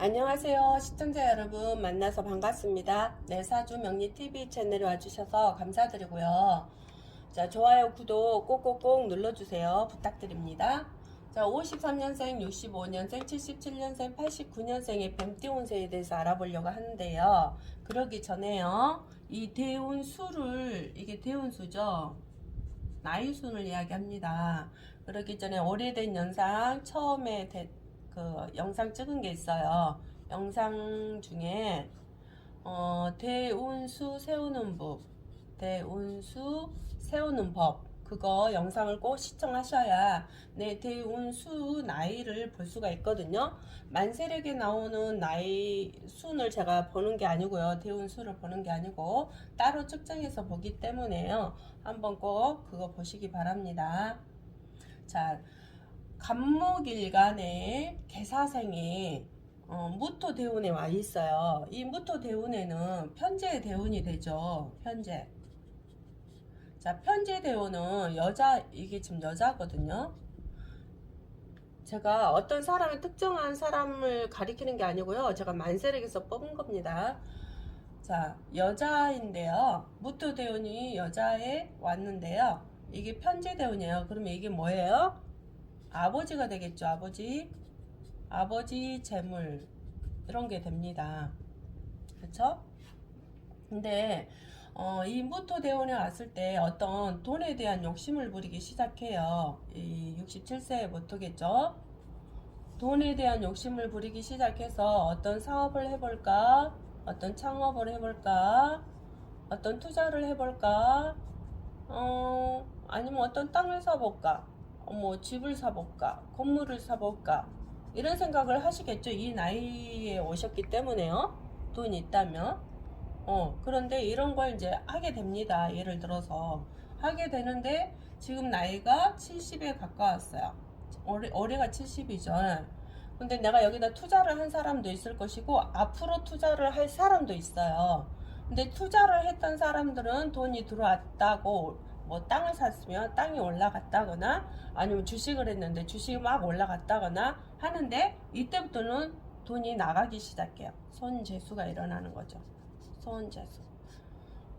안녕하세요. 시청자 여러분 만나서 반갑습니다. 내사주 명리TV 채널에 와주셔서 감사드리고요. 자, 좋아요, 구독 꼭꼭꼭 눌러주세요. 부탁드립니다. 자, 53년생, 65년생, 77년생, 89년생의 뱀띠 운세에 대해서 알아보려고 하는데요. 그러기 전에요. 이 대운수를, 이게 대운수죠. 나이순을 이야기합니다. 그러기 전에 오래된 영상 처음에 그 영상 찍은 게 있어요. 영상 중에 대운수 세우는 법, 대운수 세우는 법, 그거 영상을 꼭 시청하셔야 내 대운수 나이를 볼 수가 있거든요. 만세력에 나오는 나이 순을 제가 보는 게 아니고요. 대운수를 보는 게 아니고 따로 측정해서 보기 때문에요. 한번 꼭 그거 보시기 바랍니다. 자, 간목일간의 개사생이 무토대운에 와 있어요. 이 무토대운에는 편재 대운이 되죠. 편재. 자, 편재 대운은 이게 지금 여자거든요. 제가 어떤 사람을 특정한 사람을 가리키는 게 아니고요. 제가 만세력에서 뽑은 겁니다. 자, 여자인데요. 무토대운이 여자에 왔는데요. 이게 편재 대운이에요. 그러면 이게 뭐예요? 아버지가 되겠죠. 아버지 재물 이런 게 됩니다. 그쵸? 근데 이 무토대운에 왔을 때 어떤 돈에 대한 욕심을 부리기 시작해요. 이 67세부터겠죠. 돈에 대한 욕심을 부리기 시작해서 어떤 사업을 해볼까, 어떤 창업을 해볼까, 어떤 투자를 해볼까, 아니면 어떤 땅을 사볼까, 뭐 집을 사볼까, 건물을 사볼까, 이런 생각을 하시겠죠. 이 나이에 오셨기 때문에요. 돈이 있다면. 그런데 이런 걸 이제 하게 됩니다. 예를 들어서 하게 되는데 지금 나이가 70에 가까웠어요. 올해가 70이죠. 근데 내가 여기다 투자를 한 사람도 있을 것이고 앞으로 투자를 할 사람도 있어요. 근데 투자를 했던 사람들은 돈이 들어왔다고 뭐 땅을 샀으면 땅이 올라갔다거나 아니면 주식을 했는데 주식이 막 올라갔다거나 하는데 이때부터는 돈이 나가기 시작해요. 손재수가 일어나는 거죠. 손재수.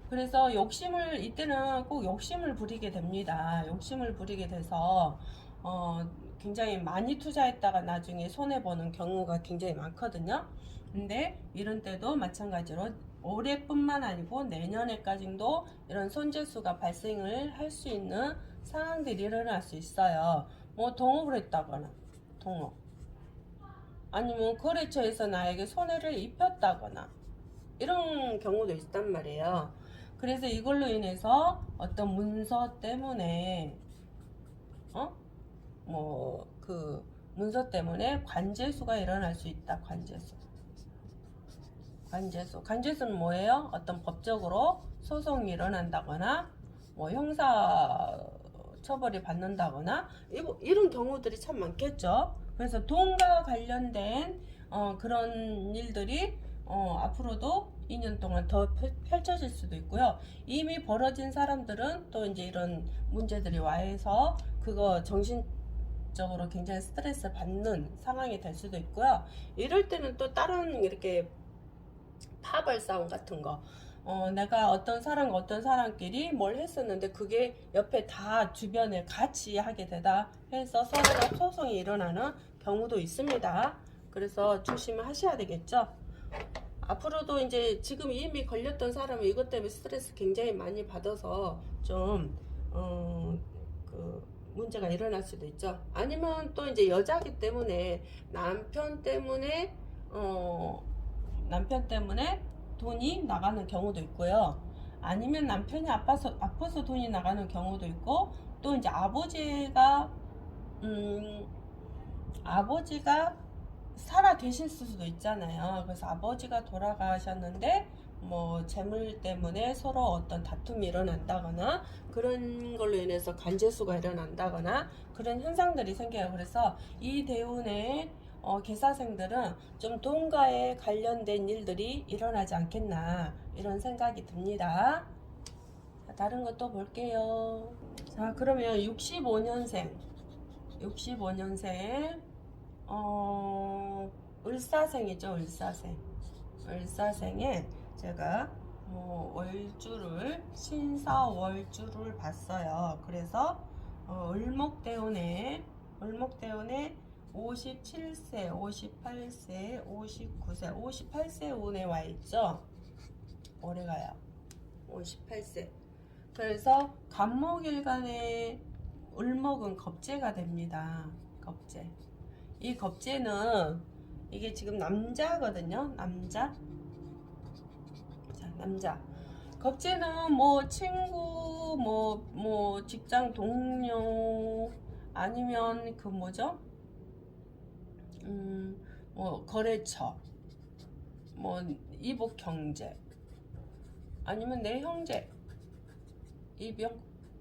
그래서 이때는 꼭 욕심을 부리게 됩니다. 욕심을 부리게 돼서 굉장히 많이 투자했다가 나중에 손해보는 경우가 굉장히 많거든요. 근데 이런 때도 마찬가지로 올해뿐만 아니고 내년에까지도 이런 손재수가 발생을 할 수 있는 상황들이 일어날 수 있어요. 뭐 동업을 했다거나 동업 아니면 거래처에서 나에게 손해를 입혔다거나 이런 경우도 있단 말이에요. 그래서 이걸로 인해서 어떤 문서 때문에 그 문서 때문에 관제수가 일어날 수 있다. 관제수는 뭐예요? 어떤 법적으로 소송이 일어난다거나 뭐 형사 처벌이 받는다거나 이런 경우들이 참 많겠죠. 그래서 돈과 관련된 그런 일들이 앞으로도 2년 동안 더 펼쳐질 수도 있고요. 이미 벌어진 사람들은 또 이제 이런 문제들이 와해서 그거 정신적으로 굉장히 스트레스 받는 상황이 될 수도 있고요. 이럴 때는 또 다른 이렇게 파벌 싸움 같은 거 내가 어떤 사람과 어떤 사람끼리 뭘 했었는데 그게 옆에 다 주변에 같이 하게 되다 해서 서로가 소송이 일어나는 경우도 있습니다. 그래서 조심하셔야 되겠죠. 앞으로도 이제 지금 이미 걸렸던 사람은 이것 때문에 스트레스 굉장히 많이 받아서 좀 그 문제가 일어날 수도 있죠. 아니면 또 이제 여자기 때문에 남편 때문에 돈이 나가는 경우도 있고요. 아니면 남편이 아파서 돈이 나가는 경우도 있고, 또 이제 아버지가 살아 계실 수도 있잖아요. 그래서 아버지가 돌아가셨는데 뭐 재물 때문에 서로 어떤 다툼이 일어난다거나 그런 걸로 인해서 관제수가 일어난다거나 그런 현상들이 생겨요. 그래서 이 대운의 개사생들은 좀 돈과에 관련된 일들이 일어나지 않겠나 이런 생각이 듭니다. 자, 다른 것도 볼게요. 자, 그러면 65년생 을사생이죠. 을사생. 을사생에 제가 월주를 신사월주를 봤어요. 그래서 을목대운에 57세, 58세, 59세, 58세 운에 와 있죠. 올해가요. 58세. 그래서 간목일간에 을목은 겁재가 됩니다. 겁재. 이 겁재는 이게 지금 남자거든요. 남자. 자, 남자. 겁재는 뭐 친구, 뭐 직장 동료, 아니면 그 뭐죠? 뭐 거래처, 뭐 이복 형제, 아니면 내 형제, 이병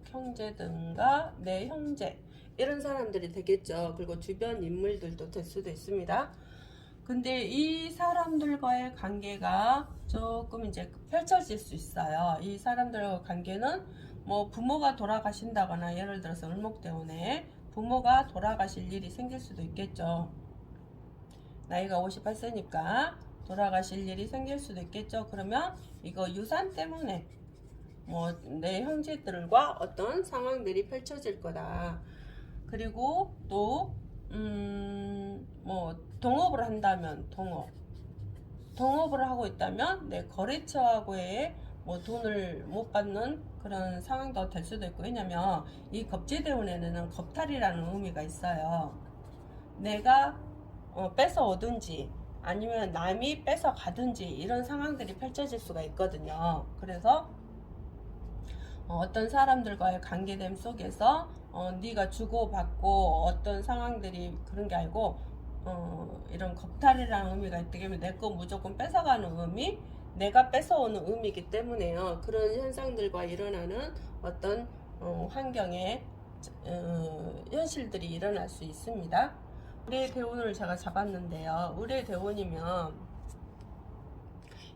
형제 등과 내 형제, 이런 사람들이 되겠죠. 그리고 주변 인물들도 될 수도 있습니다. 근데 이 사람들과의 관계가 조금 이제 펼쳐질 수 있어요. 이 사람들과 관계는 뭐 부모가 돌아가신다거나, 예를 들어서 을목대운에 부모가 돌아가실 일이 생길 수도 있겠죠. 나이가 58세니까 돌아가실 일이 생길 수도 있겠죠. 그러면 이거 유산 때문에 뭐 내 형제들과 어떤 상황들이 펼쳐질 거다. 그리고 또 뭐 동업을 한다면 동업을 하고 있다면 내 거래처하고의 뭐 돈을 못 받는 그런 상황도 될 수도 있고, 왜냐면 이 겁재대운에는 겁탈이라는 의미가 있어요. 내가 뺏어 오든지 아니면 남이 뺏어 가든지 이런 상황들이 펼쳐질 수가 있거든요. 그래서 어떤 사람들과의 관계됨 속에서 네가 주고받고 어떤 상황들이 그런 게 아니고 이런 겁탈이라는 의미가 있기 때문에 내 거 무조건 뺏어가는 의미, 내가 뺏어오는 의미이기 때문에요. 그런 현상들과 일어나는 어떤 환경의 현실들이 일어날 수 있습니다. 을의 대운을 제가 잡았는데요. 을의 대운이면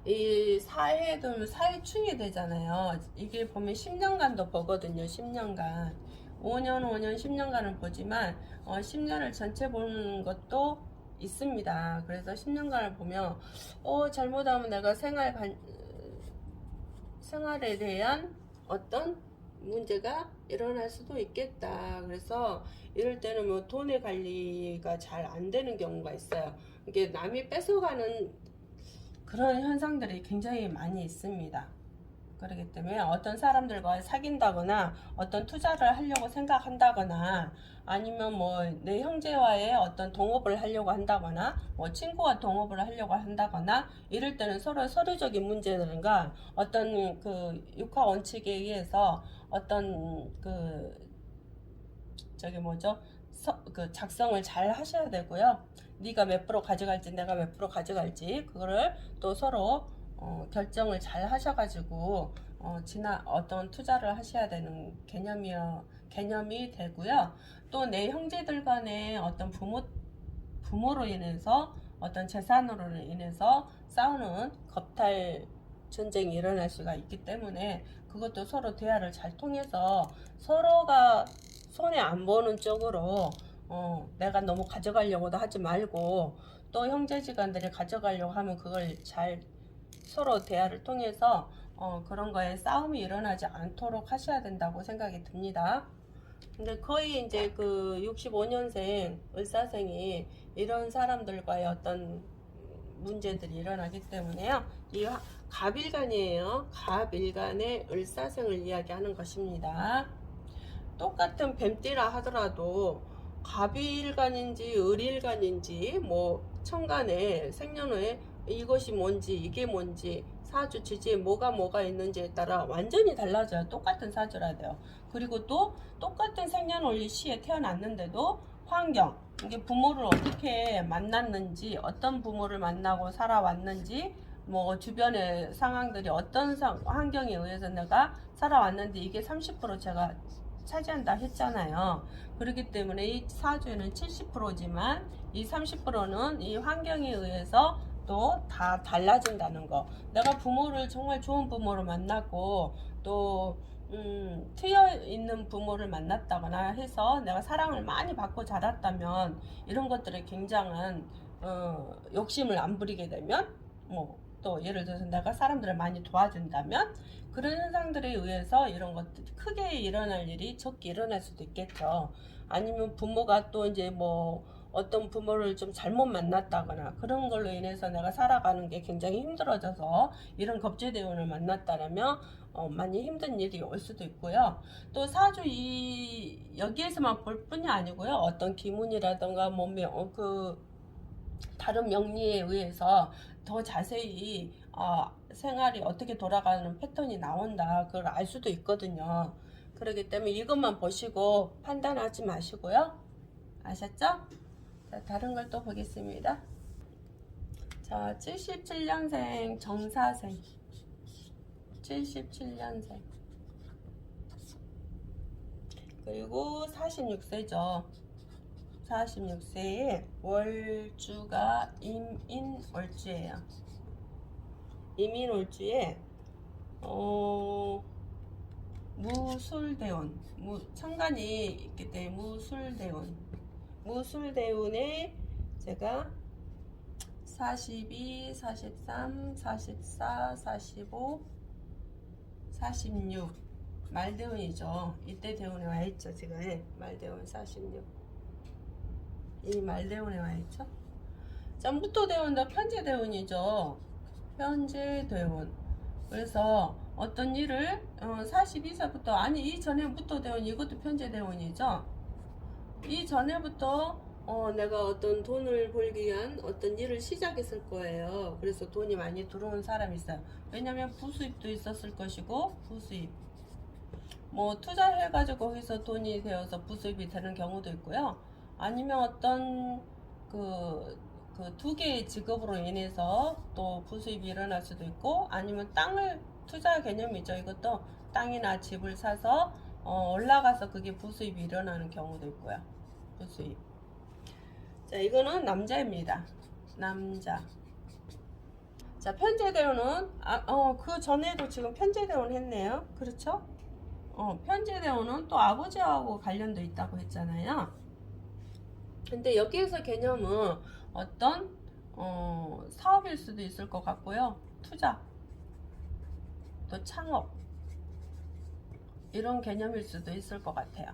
이 사해도 사해충이 되잖아요. 이게 보면 10년간도 보거든요. 10년간 5년 10년간을 보지만 10년을 전체 보는 것도 있습니다. 그래서 10년간을 보면 잘못하면 내가 생활에 대한 어떤 문제가 일어날 수도 있겠다. 그래서 이럴 때는 뭐 돈의 관리가 잘 안 되는 경우가 있어요. 이게 남이 뺏어가는 그런 현상들이 굉장히 많이 있습니다. 그렇기 때문에 어떤 사람들과 사귄다거나 어떤 투자를 하려고 생각한다거나, 아니면 뭐 내 형제와의 어떤 동업을 하려고 한다거나 뭐 친구와 동업을 하려고 한다거나, 이럴 때는 서로 서류적인 문제들과 어떤 그 육하 원칙에 의해서 어떤 그 작성을 잘 하셔야 되고요. 네가 몇 프로 가져갈지 내가 몇 프로 가져갈지 그거를 또 서로 결정을 잘 하셔가지고 어떤 투자를 하셔야 되는 개념이 되고요. 또 내 형제들 간에 어떤 부모로 인해서 어떤 재산으로 인해서 싸우는 겁탈 전쟁이 일어날 수가 있기 때문에 그것도 서로 대화를 잘 통해서 서로가 손해 안 보는 쪽으로 내가 너무 가져가려고도 하지 말고, 또 형제지간들이 가져가려고 하면 그걸 잘 서로 대화를 통해서 그런 거에 싸움이 일어나지 않도록 하셔야 된다고 생각이 듭니다. 근데 거의 이제 그 65년생 을사생이 이런 사람들과의 어떤 문제들이 일어나기 때문에요. 이 갑일간이에요. 갑일간의 을사생을 이야기하는 것입니다. 똑같은 뱀띠라 하더라도 갑일간인지 을일간인지 뭐 천간에 생년후에 이것이 뭔지 이게 뭔지 사주지지에 뭐가 있는지에 따라 완전히 달라져요. 똑같은 사주라도요. 그리고 또 똑같은 생년월일 시에 태어났는데도 환경, 이게 부모를 어떻게 만났는지, 어떤 부모를 만나고 살아왔는지, 뭐 주변의 상황들이 어떤 환경에 의해서 내가 살아왔는데 이게 30% 제가 차지한다 했잖아요. 그렇기 때문에 이 사주에는 70%지만 이 30%는 이 환경에 의해서 또 다 달라진다는 거. 내가 부모를 정말 좋은 부모를 만났고 또 트여 있는 부모를 만났다거나 해서 내가 사랑을 많이 받고 자랐다면 이런 것들이 굉장한 욕심을 안 부리게 되면, 뭐 또 예를 들어서 내가 사람들을 많이 도와준다면 그런 현상들에 의해서 이런 것들 크게 일어날 일이 적게 일어날 수도 있겠죠. 아니면 부모가 또 이제 뭐 어떤 부모를 좀 잘못 만났다거나 그런 걸로 인해서 내가 살아가는 게 굉장히 힘들어져서 이런 겁제대원을 만났다라면 많이 힘든 일이 올 수도 있고요. 또 사주 여기에서만 볼 뿐이 아니고요. 어떤 기문이라던가 그 다른 명리에 의해서 더 자세히 생활이 어떻게 돌아가는 패턴이 나온다. 그걸 알 수도 있거든요. 그렇기 때문에 이것만 보시고 판단하지 마시고요. 아셨죠? 자, 다른 걸 또 보겠습니다. 자, 77년생 정사생. 77년생. 그리고 46세죠. 46세에 월주가 임인월주예요. 임인월주에 무술대운, 천간이 있기 때문에 무술대운에 제가 42, 43, 44, 45, 46 말대운이죠. 이때 대운에 와있죠. 지금 말대운 46 이 말대운에 와있죠. 자, 무토대운도 편제대운이죠. 편제대운. 그래서 어떤 일을 42세부터 아니 이전에 무토대운 이것도 편제대운이죠. 이전에부터 내가 어떤 돈을 벌기 위한 어떤 일을 시작했을 거예요. 그래서 돈이 많이 들어온 사람이 있어요. 왜냐면 부수입도 있었을 것이고 부수입 뭐 투자해가지고 거기서 돈이 되어서 부수입이 되는 경우도 있고요. 아니면 어떤 그 두 개의 직업으로 인해서 또 부수입이 일어날 수도 있고, 아니면 땅을 투자 개념이죠. 이것도 땅이나 집을 사서 올라가서 그게 부수입이 일어나는 경우도 있고요. 부수입. 자, 이거는 남자입니다. 남자. 자, 편제대운은 그 전에도 지금 편제대운 했네요. 그렇죠? 편제대운은 또 아버지하고 관련도 있다고 했잖아요. 근데 여기에서 개념은 어떤 사업일 수도 있을 것 같고요. 투자, 또 창업 이런 개념일 수도 있을 것 같아요.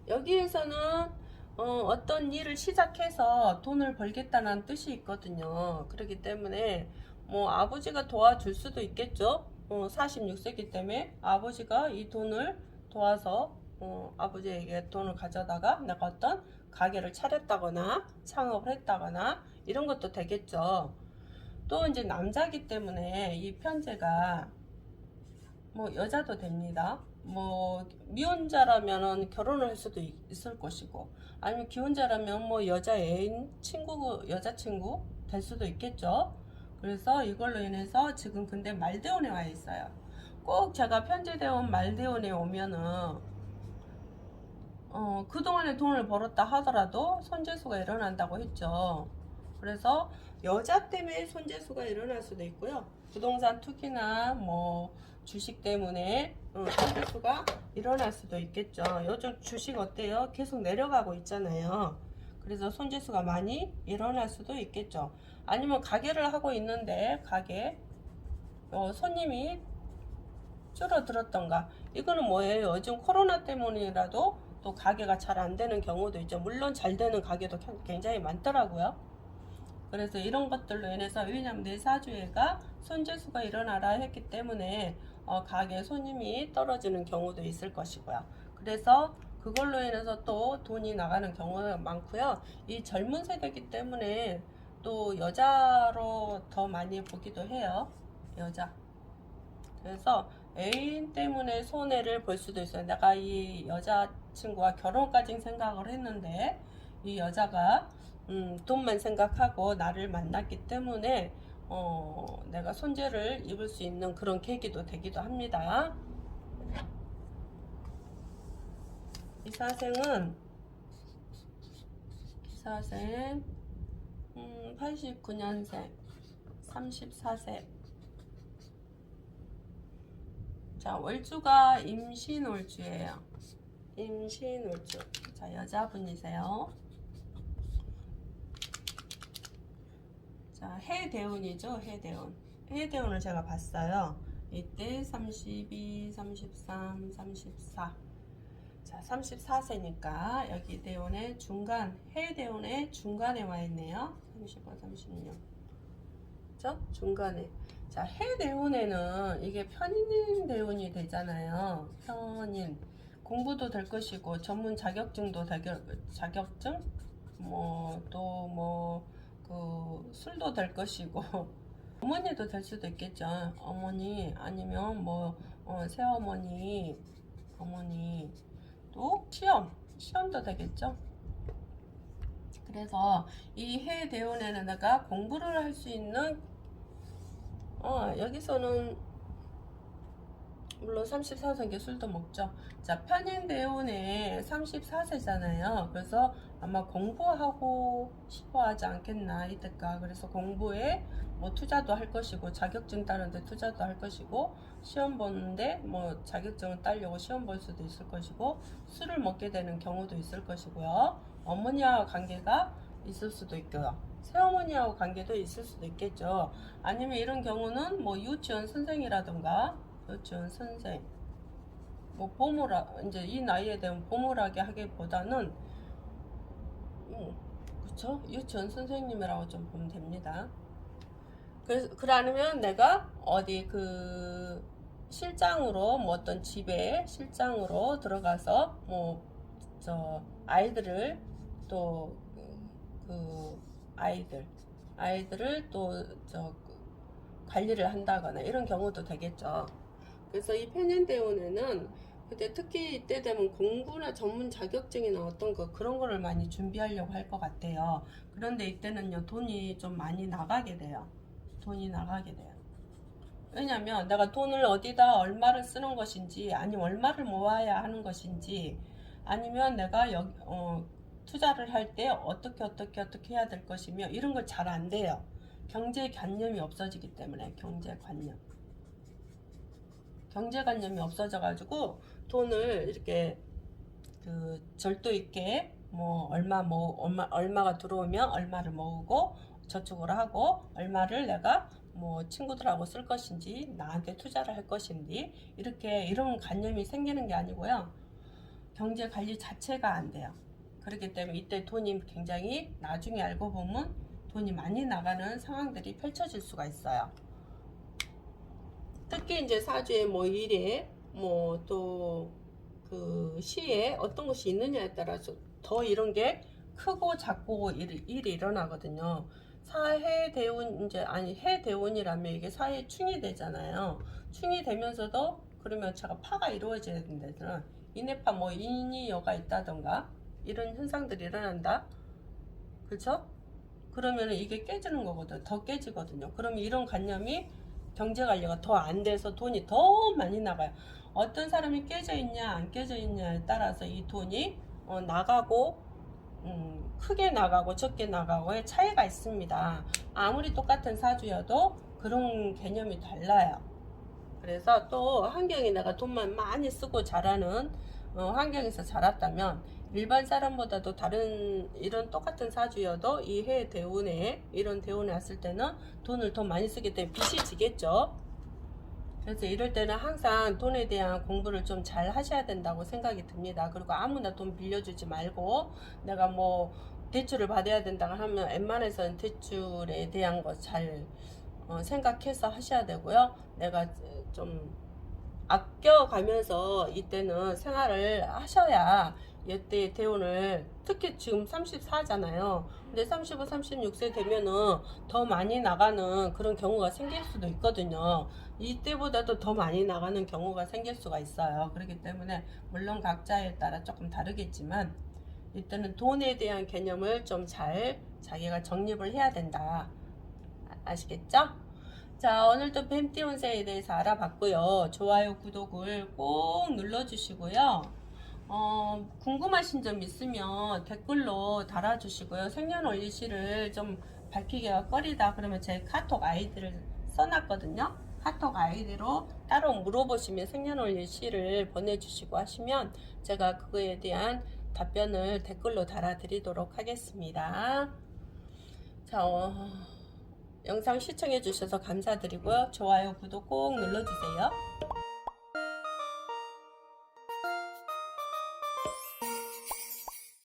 여기에서는 어떤 일을 시작해서 돈을 벌겠다는 뜻이 있거든요. 그렇기 때문에 뭐 아버지가 도와줄 수도 있겠죠. 46세기 때문에 아버지가 이 돈을 도와서 아버지에게 돈을 가져다가 내가 어떤 가게를 차렸다거나 창업을 했다거나 이런 것도 되겠죠. 또 이제 남자기 때문에 이 편제가 뭐 여자도 됩니다. 뭐 미혼자라면은 결혼을 할 수도 있을 것이고, 아니면 기혼자라면 뭐 여자 애인, 여자친구 될 수도 있겠죠. 그래서 이걸로 인해서 지금 근데 말대운에 와 있어요. 꼭 제가 편제대운 말대운에 오면은 그동안에 돈을 벌었다 하더라도 손재수가 일어난다고 했죠. 그래서 여자 때문에 손재수가 일어날 수도 있고요. 부동산 투기나 뭐 주식 때문에 손재수가 일어날 수도 있겠죠. 요즘 주식 어때요? 계속 내려가고 있잖아요. 그래서 손재수가 많이 일어날 수도 있겠죠. 아니면 가게를 하고 있는데 가게 손님이 줄어들었던가, 이거는 뭐예요? 요즘 코로나 때문이라도 또 가게가 잘 안 되는 경우도 있죠. 물론 잘 되는 가게도 굉장히 많더라고요. 그래서 이런 것들로 인해서, 왜냐면 내 사주에가 손재수가 일어나라 했기 때문에 가게 손님이 떨어지는 경우도 있을 것이고요. 그래서 그걸로 인해서 또 돈이 나가는 경우가 많고요. 이 젊은 세대이기 때문에 또 여자로 더 많이 보기도 해요. 여자. 그래서 애인 때문에 손해를 볼 수도 있어요. 내가 이 여자친구와 결혼까지 생각을 했는데 이 여자가 돈만 생각하고 나를 만났기 때문에 내가 손재를 입을 수 있는 그런 계기도 되기도 합니다. 이 사생 89년생 34세. 자, 월주가 임신월주예요. 임신월주. 자, 여자분이세요. 자, 해대운이죠. 해대운. 해대운을 제가 봤어요. 이때 32, 33, 34. 자, 34세니까 여기 대운의 중간, 해대운의 중간에 와 있네요. 35, 36. 그죠? 중간에. 자, 해대운에는 이게 편인 대운이 되잖아요. 편인. 공부도 될 것이고, 전문 자격증도 자격증? 술도 될 것이고, 어머니도 될 수도 있겠죠. 어머니, 아니면 새어머니, 어머니, 또 시험도 되겠죠. 그래서 이 해대운에는 내가 공부를 할 수 있는, 여기서는 물론 34세인데 술도 먹죠. 자, 편인대운에 34세잖아요. 그래서 아마 공부하고 싶어 하지 않겠나, 이때까. 그래서 공부에 투자도 할 것이고, 자격증 따는데 투자도 할 것이고, 시험 보는데 자격증을 따려고 시험 볼 수도 있을 것이고, 술을 먹게 되는 경우도 있을 것이고요. 어머니와 관계가 있을 수도 있고요. 새어머니하고 관계도 있을 수도 있겠죠. 아니면 이런 경우는 유치원 선생이라든가, 유치원 선생, 이제 이 나이에 되면 보물하게 하기보다는, 그쵸? 유치원 선생님이라고 좀 보면 됩니다. 그러면 내가 어디 실장으로, 어떤 집에 실장으로 들어가서, 아이들을 또, 아이들을 또, 관리를 한다거나 이런 경우도 되겠죠. 그래서 이 편인대운에는 그때 특히 이때 되면 공부나 전문 자격증이나 어떤 그런 거를 많이 준비하려고 할 것 같아요. 그런데 이때는요, 돈이 좀 많이 나가게 돼요. 왜냐면 내가 돈을 어디다 얼마를 쓰는 것인지, 아니면 얼마를 모아야 하는 것인지, 아니면 내가 투자를 할 때 어떻게 해야 될 것이며, 이런 거 잘 안 돼요. 경제관념이 없어지기 때문에. 경제관념이 없어져가지고 돈을 이렇게 절도 있게 얼마가 들어오면 얼마를 모으고 저축을 하고, 얼마를 내가 친구들하고 쓸 것인지, 나한테 투자를 할 것인지, 이런 관념이 생기는 게 아니고요. 경제 관리 자체가 안 돼요. 그렇기 때문에 이때 돈이 굉장히, 나중에 알고 보면 돈이 많이 나가는 상황들이 펼쳐질 수가 있어요. 특히 이제 사주에 일에 또 시에 어떤 것이 있느냐에 따라서 더 이런 게 크고 작고 일이 일어나거든요. 해대운이라면 이게 사해 충이 되잖아요. 충이 되면서도, 그러면 제가 파가 이루어져야 된다잖아. 인해파 인이여가 있다던가 이런 현상들이 일어난다. 그렇죠? 그러면 이게 깨지는 거거든. 더 깨지거든요. 그러면 이런 관념이, 경제 관리가 더 안 돼서 돈이 더 많이 나가요. 어떤 사람이 깨져 있냐 안 깨져 있냐에 따라서 이 돈이 나가고, 크게 나가고 적게 나가고의 차이가 있습니다. 아무리 똑같은 사주여도 그런 개념이 달라요. 그래서 또 환경이, 내가 돈만 많이 쓰고 자라는 환경에서 자랐다면, 일반 사람보다도 다른 이런 똑같은 사주여도 이 해 대운에, 이런 대운에 왔을 때는 돈을 더 많이 쓰기 때문에 빚이 지겠죠. 그래서 이럴 때는 항상 돈에 대한 공부를 좀 잘 하셔야 된다고 생각이 듭니다. 그리고 아무나 돈 빌려주지 말고, 내가 대출을 받아야 된다고 하면 웬만해서는 대출에 대한 거 잘 생각해서 하셔야 되고요. 내가 좀 아껴가면서 이때는 생활을 하셔야, 이때 대운을, 특히 지금 34잖아요. 근데 35, 36세 되면은 더 많이 나가는 그런 경우가 생길 수도 있거든요. 이때보다도 더 많이 나가는 경우가 생길 수가 있어요. 그렇기 때문에 물론 각자에 따라 조금 다르겠지만, 이때는 돈에 대한 개념을 좀 잘 자기가 정립을 해야 된다. 아시겠죠? 자, 오늘도 뱀띠 운세에 대해서 알아봤고요. 좋아요, 구독을 꼭 눌러주시고요. 궁금하신 점 있으면 댓글로 달아주시고요. 생년월일시를 좀 밝히기가 꺼리다 그러면 제 카톡 아이디를 써놨거든요. 카톡 아이디로 따로 물어보시면 생년월일시를 보내주시고 하시면 제가 그거에 대한 답변을 댓글로 달아드리도록 하겠습니다. 자, 영상 시청해 주셔서 감사드리고요. 좋아요, 구독 꼭 눌러주세요.